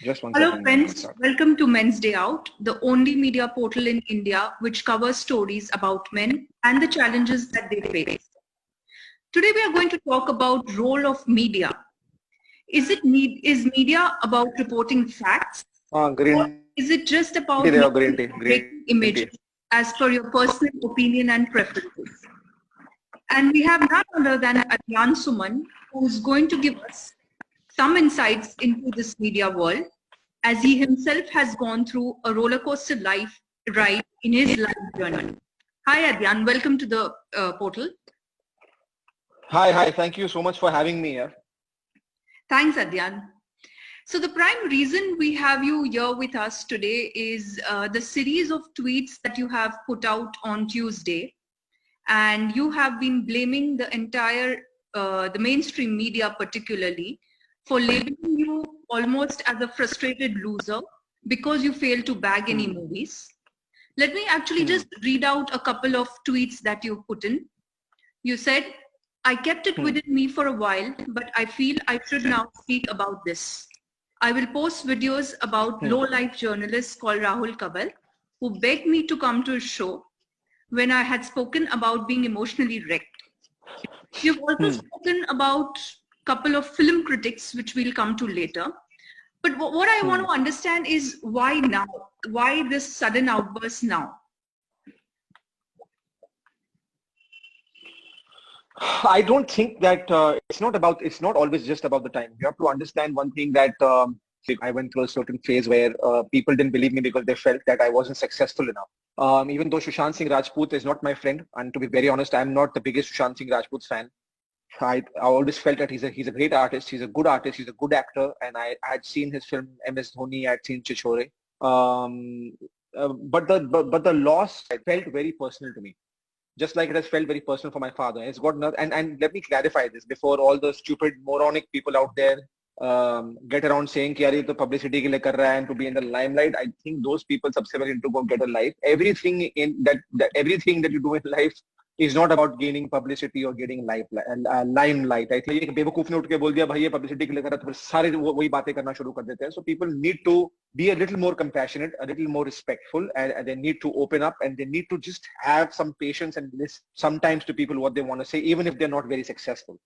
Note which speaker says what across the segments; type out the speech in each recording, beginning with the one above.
Speaker 1: Just one
Speaker 2: Hello
Speaker 1: second, I can
Speaker 2: friends,
Speaker 1: start.
Speaker 2: welcome to Men's Day Out, the only media portal in India which covers stories about men and the challenges that they face. Today we are going to talk about role of media. Is media about reporting facts, or
Speaker 1: Green tea,
Speaker 2: is it just
Speaker 1: they have
Speaker 2: about
Speaker 1: green tea,
Speaker 2: making
Speaker 1: green tea.
Speaker 2: breaking images as per your personal opinion and preferences? And we have none other than Adyan Suman, who is going to give us some insights into this media world, as he himself has gone through a roller coaster life ride in his life journey. Hi Adyan, welcome to the portal.
Speaker 1: Hi. Thank you so much for having me here.
Speaker 2: Thanks Adyan. So the prime reason we have you here with us today is the series of tweets that you have put out on Tuesday, and you have been blaming the entire the mainstream media particularly for labeling you almost as a frustrated loser because you failed to bag any movies. Let me actually just read out a couple of tweets that you put in. You said, I kept it within me for a while, but I feel I should now speak about this. I will post videos about low-life journalist called Rahul Kabal, who begged me to come to his show when I had spoken about being emotionally wrecked. You've also spoken about a couple of film critics, which we'll come to later. But what I want to understand is why now? Why this sudden outburst now?
Speaker 1: I don't think that it's not always just about the time. You have to understand one thing that I went through a certain phase where people didn't believe me because they felt that I wasn't successful enough. Even though Sushant Singh Rajput is not my friend, and to be very honest, I'm not the biggest Sushant Singh Rajput fan. I always felt that he's a great artist, he's a good artist, he's a good actor, and I had seen his film MS Dhoni, I had seen Chichore. Um, but the loss felt very personal to me, just like it has felt very personal for my father. It's got nothing, and let me clarify this before all the stupid moronic people out there get around saying कि यार ये तो publicity के लिए कर रहा है and to be in the limelight. I think those people सबसे पहले need to go get a life. Everything that you do in life is not about gaining publicity or getting limelight. I think एक बेवकूफ ने उठ के बोल दिया भाई ये publicity के लिए कर रहा है तो फिर सारे वही बातें करना शुरू कर देते हैं. So people need to be a little more compassionate, a little more respectful, and they need to open up and they need to just have some patience and listen sometimes to people what they want to say, even if they're not very successful.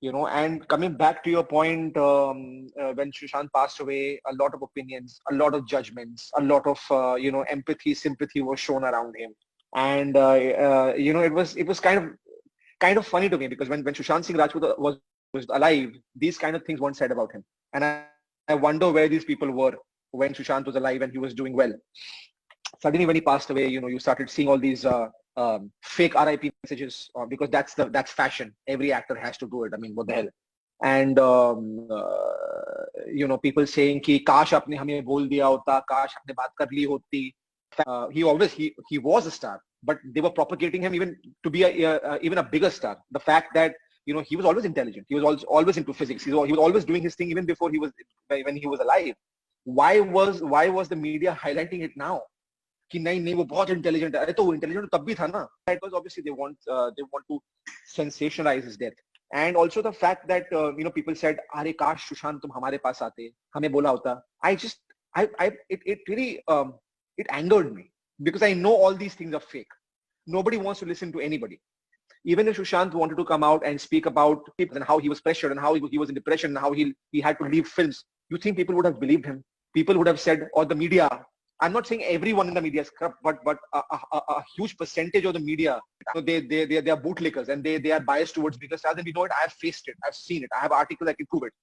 Speaker 1: And coming back to your point, when Sushant passed away, a lot of opinions, a lot of judgments, a lot of empathy, sympathy was shown around him, and it was kind of funny to me because when Sushant Singh Rajput was alive, these kind of things weren't said about him, and I wonder where these people were when Sushant was alive and he was doing well. Suddenly, when he passed away, you started seeing all these fake RIP messages because that's fashion. Every actor has to do it. I mean, what the hell? And people saying कि काश आपने हमें बोल दिया होता, काश आपने बात कर ली होती. He was a star, but they were propagating him even to be even a bigger star. The fact that he was always intelligent. He was always into physics. He was always doing his thing even before when he was alive. Why was the media highlighting it now? कि नहीं वो बहुत intelligent है. अरे तो वो intelligent तब भी था ना. It was obviously they want to sensationalize his death, and also the fact that people said अरे काश सुशांत तुम हमारे पास आते, हमें बोला होता. It really it angered me because I know all these things are fake. Nobody wants to listen to anybody. Even if Sushant wanted to come out and speak about people and how he was pressured and how he was in depression and how he had to leave films, you think people would have believed him? People would have said, or the media. I'm not saying everyone in the media is corrupt, but a huge percentage of the media, they are bootlickers and they are biased towards bigger stars. And we know it. I've faced it. I've seen it. I have articles that can prove it.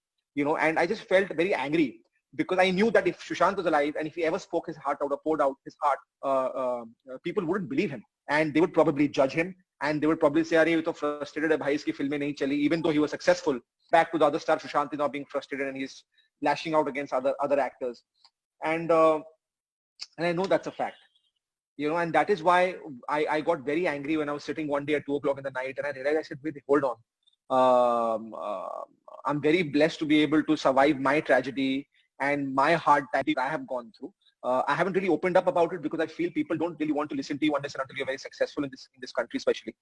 Speaker 1: And I just felt very angry because I knew that if Sushant was alive and if he ever spoke his heart out or poured out his heart, people wouldn't believe him and they would probably judge him and they would probably say, "Arey, ये तो frustrated है भाई, इसकी फिल्में नहीं चली." Even though he was successful, back to the other star, Sushant is now being frustrated and he's lashing out against other actors, and I know that's a fact, and that is why I got very angry when I was sitting one day at 2 o'clock in the night and I realized, I said, wait, hold on. I'm very blessed to be able to survive my tragedy and my hard time I have gone through. I haven't really opened up about it because I feel people don't really want to listen to you unless and until you're very successful in this country, especially.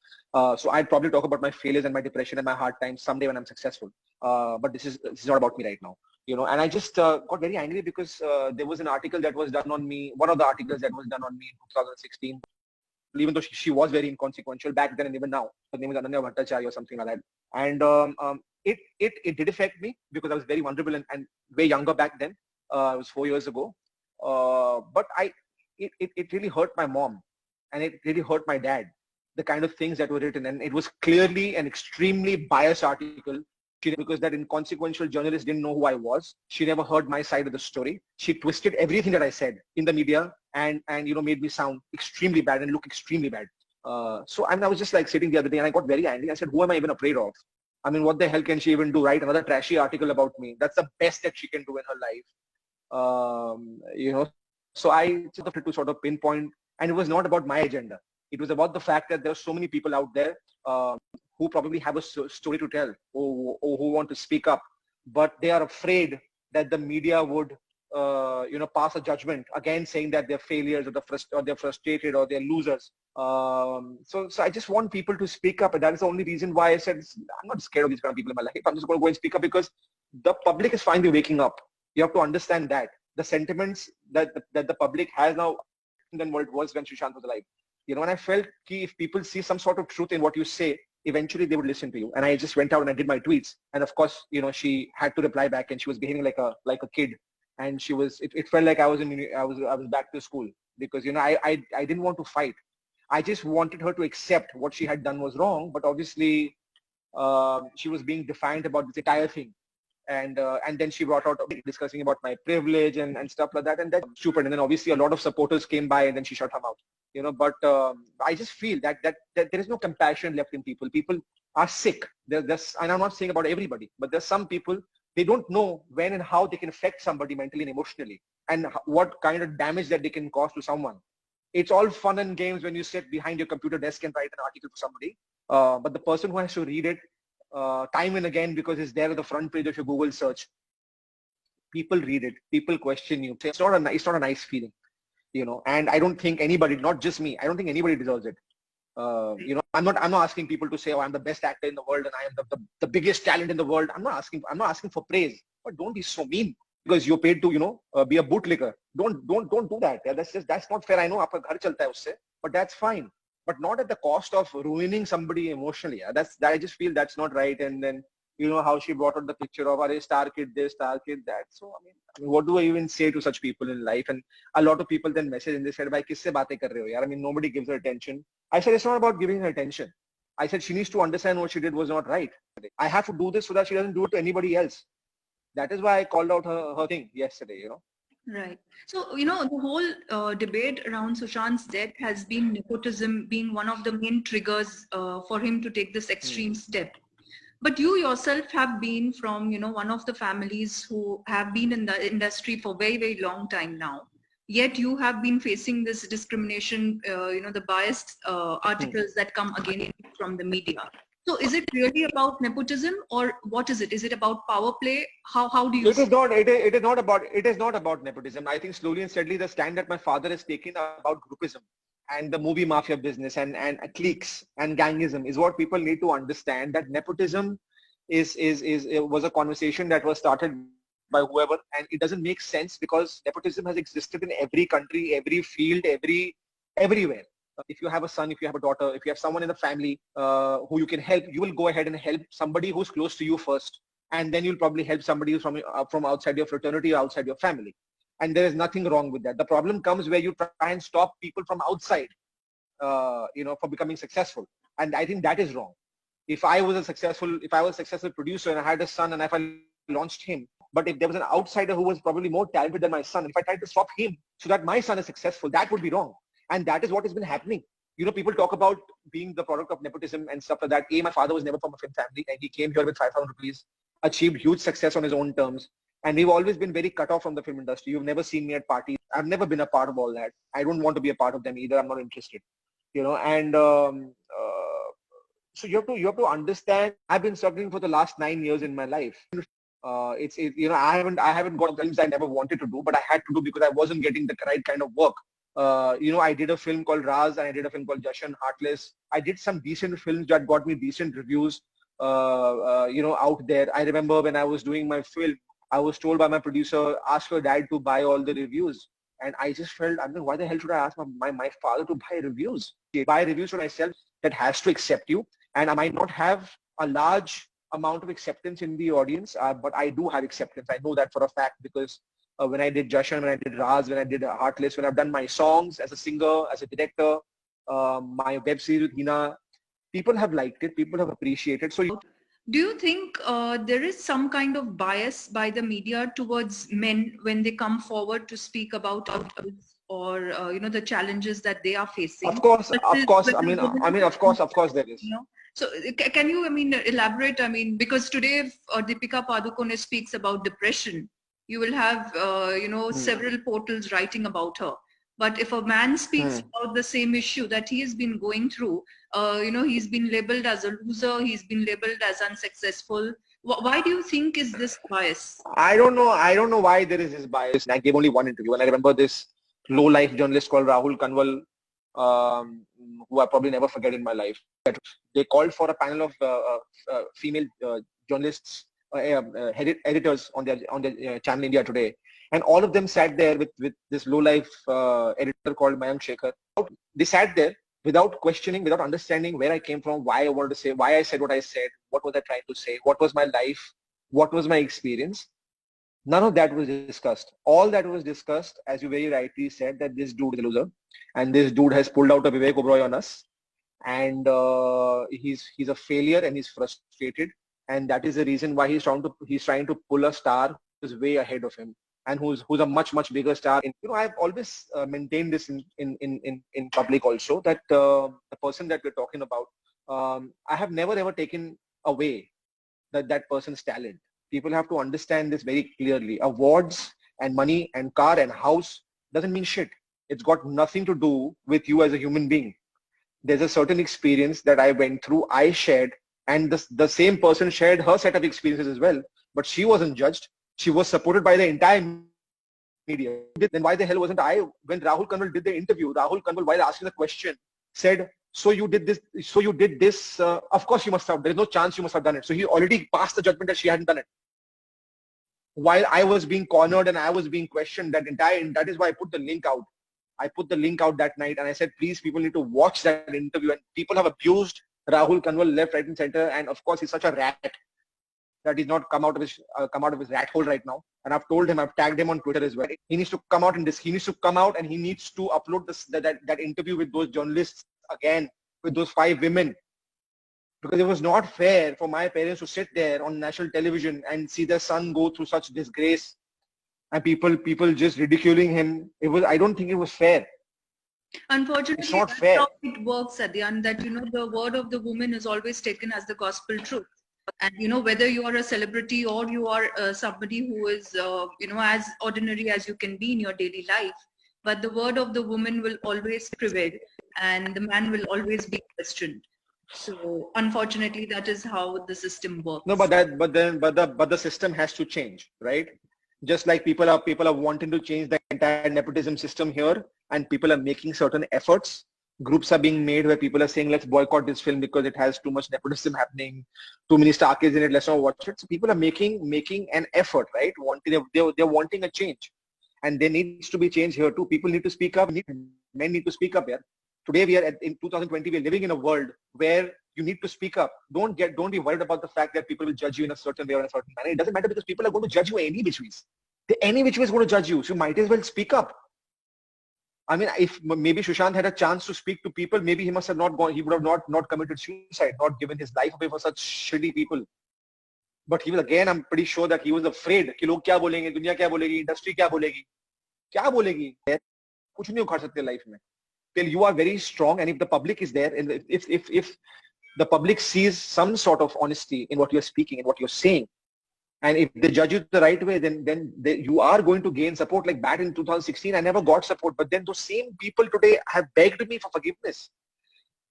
Speaker 1: So I'd probably talk about my failures and my depression and my hard times someday when I'm successful. But this is not about me right now. And I just got very angry because there was an article that was done on me, one of the articles that was done on me in 2016, even though she was very inconsequential back then and even now. Her name is Ananya Bhattacharya or something like that. And it did affect me because I was very vulnerable and way younger back then. It was 4 years ago. But it really hurt my mom and it really hurt my dad, the kind of things that were written. And it was clearly an extremely biased article because that inconsequential journalist didn't know who I was. She never heard my side of the story. She twisted everything that I said in the media and made me sound extremely bad and look extremely bad. So I was just like sitting the other day and I got very angry. I said, who am I even afraid of? I mean, what the hell can she even do? Write another trashy article about me? That's the best that she can do in her life. So I just wanted to sort of pinpoint, and it was not about my agenda. It was about the fact that there are so many people out there who probably have a story to tell or who want to speak up, but they are afraid that the media would, pass a judgment again saying that they're failures or they're frustrated or they're losers. So I just want people to speak up, and that is the only reason why I said I'm not scared of these kind of people in my life. I'm just going to go and speak up because the public is finally waking up. You have to understand that the sentiments that the public has now than what it was when Sushant was alive. And I felt if people see some sort of truth in what you say, eventually they would listen to you. And I just went out and I did my tweets. And of course, she had to reply back and she was behaving like a kid. And it felt like I was back to school because, I didn't want to fight. I just wanted her to accept what she had done was wrong. But obviously, she was being defiant about this entire thing. And then she brought out discussing about my privilege and stuff like that. And that's stupid. And then obviously a lot of supporters came by and then she shut her mouth. But I just feel that there is no compassion left in people. People are sick. And I'm not saying about everybody, but there's some people, they don't know when and how they can affect somebody mentally and emotionally and what kind of damage that they can cause to someone. It's all fun and games when you sit behind your computer desk and write an article for somebody. But the person who has to read it time and again because it's there at the front page of your Google search, people read it, people question you. It's not a nice feeling. And I don't think anybody, not just me, I don't think anybody deserves it. I'm not asking people to say, oh, I'm the best actor in the world and I am the biggest talent in the world. I'm not asking for praise, but don't be so mean because you're paid to, be a bootlicker. Don't do that. Yeah, that's not fair. I know aapka ghar chalta hai usse, but that's fine. But not at the cost of ruining somebody emotionally. Yeah? I just feel that's not right. And then, how she brought out the picture of a star kid this, star kid that. So, I mean, what do I even say to such people in life? And a lot of people then message and they said, bhai, kisse baatein kar rahe ho? Yaar, I mean, nobody gives her attention. I said, it's not about giving her attention. I said, she needs to understand what she did was not right. I have to do this so that she doesn't do it to anybody else. That is why I called out her thing yesterday,
Speaker 2: Right. So, the whole debate around Sushant's death has been nepotism being one of the main triggers for him to take this extreme step. But you yourself have been from, one of the families who have been in the industry for very, very long time now. Yet you have been facing this discrimination, the biased articles that come again from the media. So is it really about nepotism or what is it? Is it about power play? How do you?
Speaker 1: It is not about nepotism. I think slowly and steadily the stand that my father has taken about groupism and the movie mafia business and cliques and gangism is what people need to understand, that nepotism was a conversation that was started by whoever, and it doesn't make sense because nepotism has existed in every country, every field, everywhere. If you have a son, if you have a daughter, if you have someone in the family who you can help, you will go ahead and help somebody who's close to you first. And then you'll probably help somebody who's from outside your fraternity or outside your family. And there is nothing wrong with that. The problem comes where you try and stop people from outside, from becoming successful. And I think that is wrong. If I was a successful producer and I had a son and if I launched him, but if there was an outsider who was probably more talented than my son, if I tried to stop him so that my son is successful, that would be wrong. And that is what has been happening. People talk about being the product of nepotism and stuff like that. My father was never from a film family and he came here with 5,000 rupees, achieved huge success on his own terms. And we've always been very cut off from the film industry. You've never seen me at parties. I've never been a part of all that. I don't want to be a part of them either. I'm not interested. So you have to understand, I've been struggling for the last 9 years in my life. I haven't got films I never wanted to do, but I had to do because I wasn't getting the right kind of work. I did a film called Raz and I did a film called Jashan, Heartless. I did some decent films that got me decent reviews, out there. I remember when I was doing my film, I was told by my producer, ask your dad to buy all the reviews. And I just felt, I mean, why the hell should I ask my father to buy reviews? Buy reviews for myself that has to accept you. And I might not have a large amount of acceptance in the audience, but I do have acceptance. I know that for a fact because when I did Jashan, when I did Raz, when I did Heartless, when I've done my songs as a singer, as a director, my web series with Hina, people have liked it, people have appreciated. So
Speaker 2: do you think there is some kind of bias by the media towards men when they come forward to speak about outcomes or the challenges that they are facing?
Speaker 1: Of course. Of course there is.
Speaker 2: So can you, elaborate? Because today if Deepika Padukone speaks about depression, you will have, several portals writing about her. But if a man speaks about the same issue that he has been going through, he's been labeled as a loser, he's been labeled as unsuccessful. Why do you think is this bias?
Speaker 1: I don't know why there is this bias. I gave only one interview, and I remember this low-life journalist called Rahul Kanwal, who I probably never forget in my life. They called for a panel of female journalists, editors on their channel India Today, and all of them sat there with this low-life editor called Mayank Shekhar. They sat there without questioning, without understanding where I came from, why I wanted to say, why I said what I said, what was I trying to say, what was my life, what was my experience. None of that was discussed. All that was discussed, as you very rightly said, that this dude is a loser, and this dude has pulled out a Vivek Oberoi on us, and he's a failure, and he's frustrated, and that is the reason why he's trying to pull a star who's way ahead of him, and who's a much bigger star. I've always maintained this in public also, that the person that we're talking about, I have never ever taken away that person's talent. People have to understand this very clearly. Awards and money and car and house doesn't mean shit. It's got nothing to do with you as a human being. There's a certain experience that I went through, I shared, and the same person shared her set of experiences as well, but she wasn't judged. She was supported by the entire media. Then why the hell wasn't I? When Rahul Kanwal did the interview, Rahul Kanwal, while asking the question, said, so you did this, of course you must have, there's no chance you must have done it. So he already passed the judgment that she hadn't done it. While I was being cornered and I was being questioned, that is why I put the link out. I put the link out that night and I said, please, people need to watch that interview. And people have abused Rahul Kanwal left, right and center. And of course, he's such a rat that he's not come out of his rat hole right now. And I've told him, I've tagged him on Twitter as well. He needs to come out he needs to come out and he needs to upload that interview with those journalists again, with those 5 women. Because it was not fair for my parents to sit there on national television and see their son go through such disgrace, and people just ridiculing him. I don't think it was fair.
Speaker 2: Unfortunately,
Speaker 1: it's not
Speaker 2: that's
Speaker 1: fair.
Speaker 2: How it works, Adyan, that the word of the woman is always taken as the gospel truth. And whether you are a celebrity or you are somebody who is as ordinary as you can be in your daily life, but the word of the woman will always prevail, and the man will always be questioned. So unfortunately, that is how the system works.
Speaker 1: No, but the system has to change, right? Just like people are wanting to change the entire nepotism system here, and people are making certain efforts. Groups are being made where people are saying, let's boycott this film because it has too much nepotism happening, too many star kids in it, let's not watch it. So people are making an effort, right? They're wanting a change, and there needs to be change here too. People need to speak up. Men need to speak up here. Today we are in 2020. We are living in a world where you need to speak up. Don't be worried about the fact that people will judge you in a certain way or in a certain manner. It doesn't matter, because people are going to judge you any which ways. Any which way is going to judge you. So you might as well speak up. I mean, if maybe Sushant had a chance to speak to people, maybe he must have not gone. He would have not committed suicide, not given his life away for such shitty people. But he was, again, I'm pretty sure that he was afraid कि लोग क्या बोलेंगे, दुनिया क्या बोलेगी, industry क्या बोलेगी, क्या बोलेगी. कुछ नहीं उखाड़ सकते life में. Till you are very strong, and if the public is there, and if the public sees some sort of honesty in what you're speaking and what you're saying, and if they judge you the right way, then you are going to gain support. Like back in 2016, I never got support, but then those same people today have begged me for forgiveness.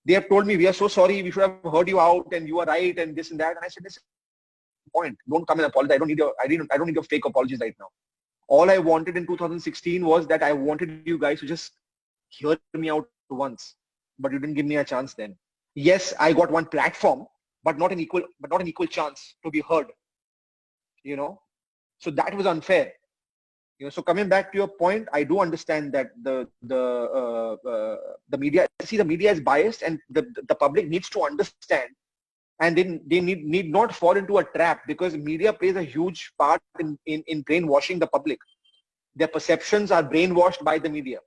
Speaker 1: They have told me, we are so sorry, we should have heard you out, and you are right, and this and that. And I said, listen, point, don't come and apologize. I don't need your fake apologies right now. All I wanted in 2016 was that I wanted you guys to just hear me out once, but you didn't give me a chance then. Yes, I got one platform, but not an equal chance to be heard. So that was unfair. So coming back to your point, I do understand that the media, see, the media is biased, and the public needs to understand, and they need not fall into a trap, because media plays a huge part in brainwashing the public. Their perceptions are brainwashed by the media.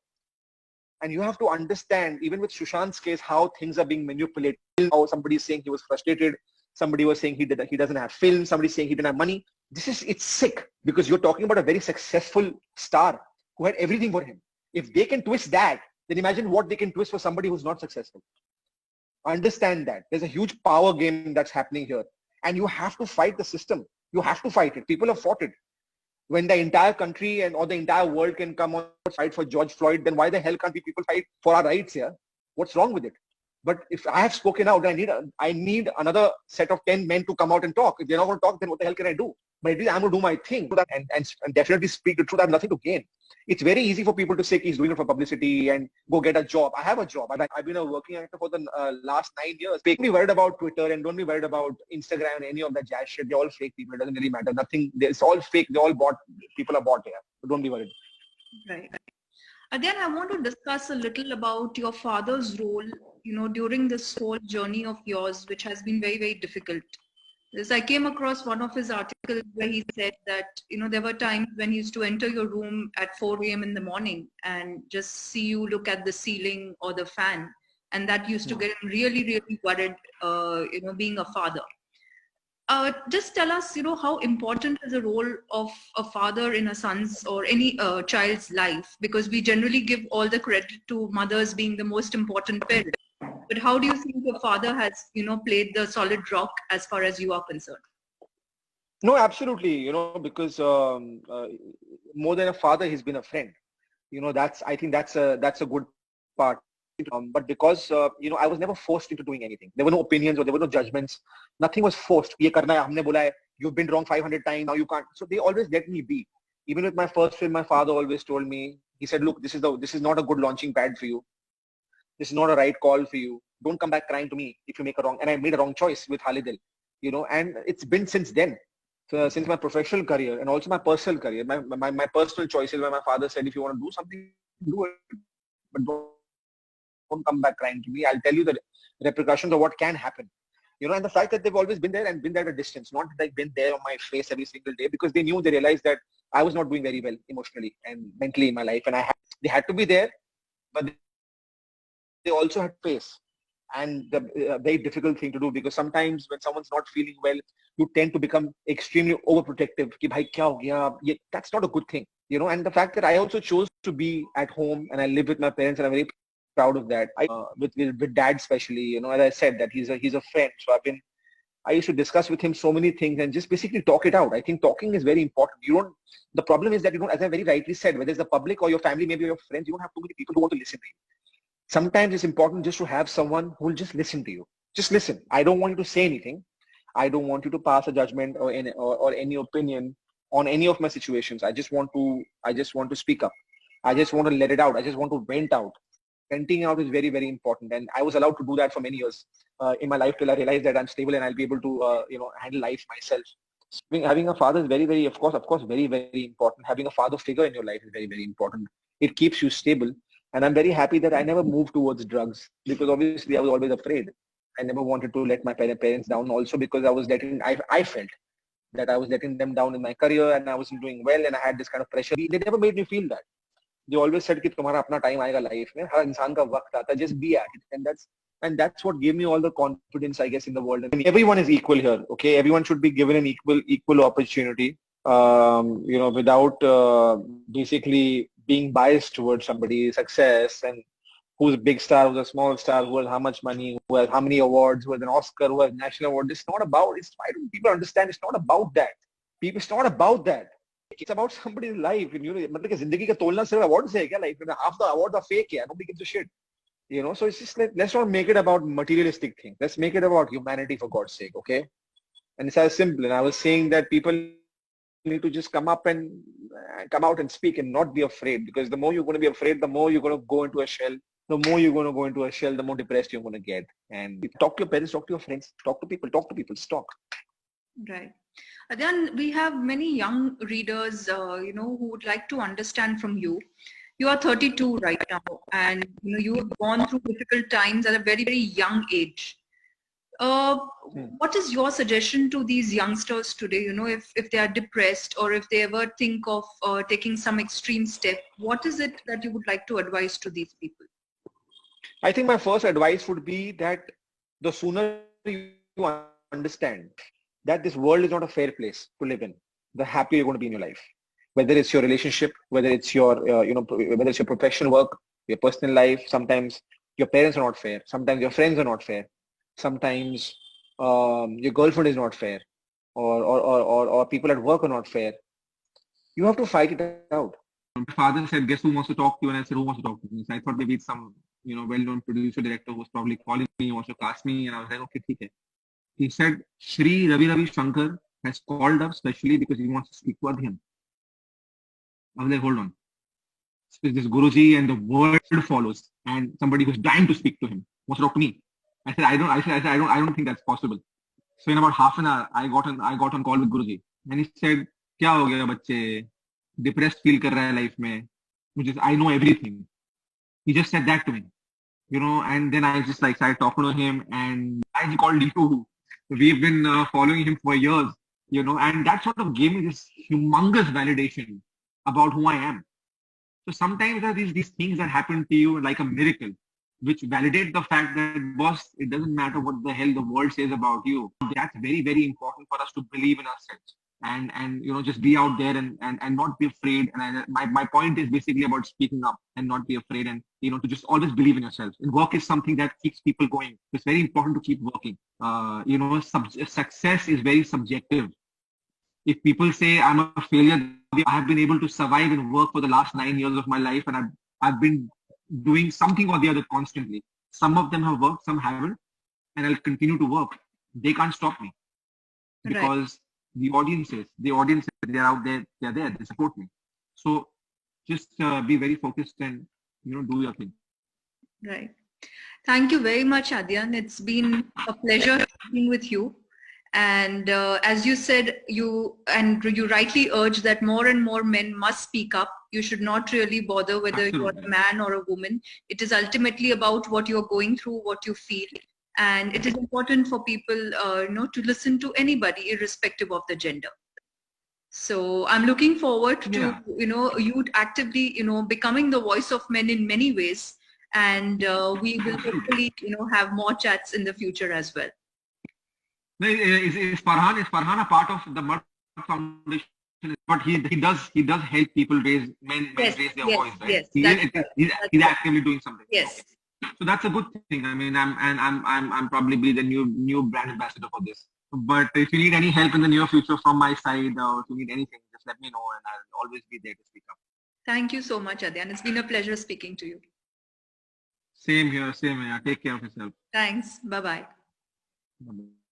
Speaker 1: And you have to understand, even with Sushant's case, how things are being manipulated. How somebody is saying he was frustrated. Somebody was saying he doesn't have film. Somebody saying he didn't have money. It's sick, because you're talking about a very successful star who had everything for him. If they can twist that, then imagine what they can twist for somebody who's not successful. Understand that there's a huge power game that's happening here, and you have to fight the system. You have to fight it. People have fought it. When the entire country or the entire world can come on fight for George Floyd, then why the hell can't people fight for our rights here? What's wrong with it? But if I have spoken out, I need another set of 10 men to come out and talk. If they're not going to talk, then what the hell can I do? But at least I'm going to do my thing and definitely speak the truth. I have nothing to gain. It's very easy for people to say he's doing it for publicity and go get a job. I have a job. I've been a working actor for the last 9 years. Don't be worried about Twitter, and don't be worried about Instagram and any of that jazz shit. They're all fake people. It doesn't really matter. Nothing. It's all fake. They're all bought. People are bought here. So don't be worried.
Speaker 2: Right. Again, I want to discuss a little about your father's role, during this whole journey of yours, which has been very, very difficult. Yes, I came across one of his articles where he said that, there were times when he used to enter your room at 4 a.m. in the morning and just see you look at the ceiling or the fan. And that used to get him really, really worried, being a father. Just tell us, how important is the role of a father in a son's or any child's life? Because we generally give all the credit to mothers being the most important parent. But how do you think your father has, played the solid rock as far as you are concerned?
Speaker 1: No, absolutely. Because more than a father, he's been a friend. I think that's a good part. But because, I was never forced into doing anything. There were no opinions or there were no judgments. Nothing was forced. Ye karna hai, humne bola hai, you've been wrong 500 times, now you can't. So they always let me be. Even with my first film, my father always told me, he said, look, this is not a good launching pad for you. This is not a right call for you. Don't come back crying to me if you make a wrong. And I made a wrong choice with Halidil, and it's been since then. So since my professional career and also my personal career, my personal choices, where my father said, if you want to do something, do it. But don't come back crying to me. I'll tell you the repercussions of what can happen. And the fact that they've always been there and been there at a distance, not like been there on my face every single day, because they realized that I was not doing very well emotionally and mentally in my life. And they had to be there, but they also had pace. And the very difficult thing to do, because sometimes when someone's not feeling well, you tend to become extremely overprotective. Ki bhai kya ho gaya? That's not a good thing, And the fact that I also chose to be at home and I live with my parents, and I'm very proud of that. With dad especially, as I said, that he's a friend. So I used to discuss with him so many things and just basically talk it out. I think talking is very important. The problem is that you don't, as I very rightly said, whether it's the public or your family, maybe your friends, you don't have too many people who want to listen to you. Sometimes it's important just to have someone who will just listen to you. Just listen. I don't want you to say anything. I don't want you to pass a judgment or any opinion on any of my situations. I just want to speak up. I just want to let it out. I just want to vent out. Venting out is very, very important. And I was allowed to do that for many years in my life till I realized that I'm stable and I'll be able to, handle life myself. Having a father is very, very, of course, very, very important. Having a father figure in your life is very, very important. It keeps you stable. And I'm very happy that I never moved towards drugs, because obviously I was always afraid. I never wanted to let my parents down, also because I felt that I was letting them down in my career and I wasn't doing well, and I had this kind of pressure. They never made me feel that. They always said कि तुम्हारा अपना time आएगा life में, हर इंसान का वक्त आता है, just be at it. And that's what gave me all the confidence, I guess, in the world. And everyone is equal here, okay? Everyone should be given an equal opportunity, without basically being biased towards somebody's success and who's a big star, who's a small star, who has how much money, who has how many awards, who has an Oscar, who has a national award. It's not about, why don't people understand it's not about that. It's not about that. It's about somebody's life. मतलब कि जिंदगी का तोलना सिर्फ award से है क्या? Like half the awards are fake. Yeah, nobody gives a shit. So it's just let's not make it about materialistic things. Let's make it about humanity, for God's sake, okay? And it's as simple. And I was saying that people need to just come out and speak and not be afraid, because the more you're going to be afraid, the more you're going to go into a shell. The more you're going to go into a shell, the more depressed you're going to get. And talk to your parents, talk to your friends, talk to people, talk.
Speaker 2: Right. Then we have many young readers, who would like to understand from you. You are 32 right now, and you have gone through difficult times at a very, very young age. What is your suggestion to these youngsters today? If they are depressed or if they ever think of taking some extreme step, what is it that you would like to advise to these people?
Speaker 1: I think my first advice would be that the sooner you understand that this world is not a fair place to live in, the happier you're going to be in your life. Whether it's your relationship, whether it's your, whether it's your professional work, your personal life. Sometimes your parents are not fair. Sometimes your friends are not fair. Sometimes your girlfriend is not fair, or people at work are not fair. You have to fight it out. My father said, "Guess who wants to talk to you?" And I said, "Who wants to talk to me?" So I thought maybe it's some well-known producer director who's probably calling me, wants to cast me, and I was like, "Okay, okay." He said, "Shri Ravi Shankar has called up specially because he wants to speak to Adhyan." I was like, "Hold on. This Guruji and the world follows, and somebody who's dying to speak to him wants to talk to me." I said, I don't think that's possible." So in about half an hour, I got on call with Guruji, and he said, "क्या हो गया बच्चे? Depressed feel कर रहा है life में? Which is, I know everything." He just said that to me, and then I just started talking to him, and I called you. We've been following him for years, and that sort of gave me this humongous validation about who I am. So sometimes there are these things that happen to you like a miracle, which validate the fact that, boss, it doesn't matter what the hell the world says about you. That's very, very important for us to believe in ourselves and just be out there and not be afraid. And my point is basically about speaking up and not be afraid, and to just always believe in yourself. And work is something that keeps people going. It's very important to keep working. Success is very subjective. If people say I'm a failure, I have been able to survive and work for the last 9 years of my life, and I've been doing something or the other constantly. Some of them have worked, some haven't, and I'll continue to work. They can't stop me because the audiences, they're out there, they're there, they support me. So just be very focused and do your thing.
Speaker 2: Right. Thank you very much, Adhyan. It's been a pleasure being with you. And as you said, you rightly urge that more and more men must speak up. You should not really bother whether you're a man or a woman. It is ultimately about what you're going through, what you feel. And it is important for people, to listen to anybody, irrespective of the gender. So I'm looking forward to, you actively, becoming the voice of men in many ways. And we will hopefully, have more chats in the future as well.
Speaker 1: Is Farhan a part of the Mud Foundation? But he does help people raise raise their voice, right?
Speaker 2: Yes,
Speaker 1: he's actively doing something.
Speaker 2: Yes.
Speaker 1: So that's a good thing. I mean, I'm probably the new brand ambassador for this. But if you need any help in the near future from my side, or if you need anything, just let me know, and I'll always be there to speak up.
Speaker 2: Thank you so much, Adhyan. It's been a pleasure speaking to you.
Speaker 1: Same here. Take care of yourself.
Speaker 2: Thanks. Bye-bye.
Speaker 1: Bye-bye.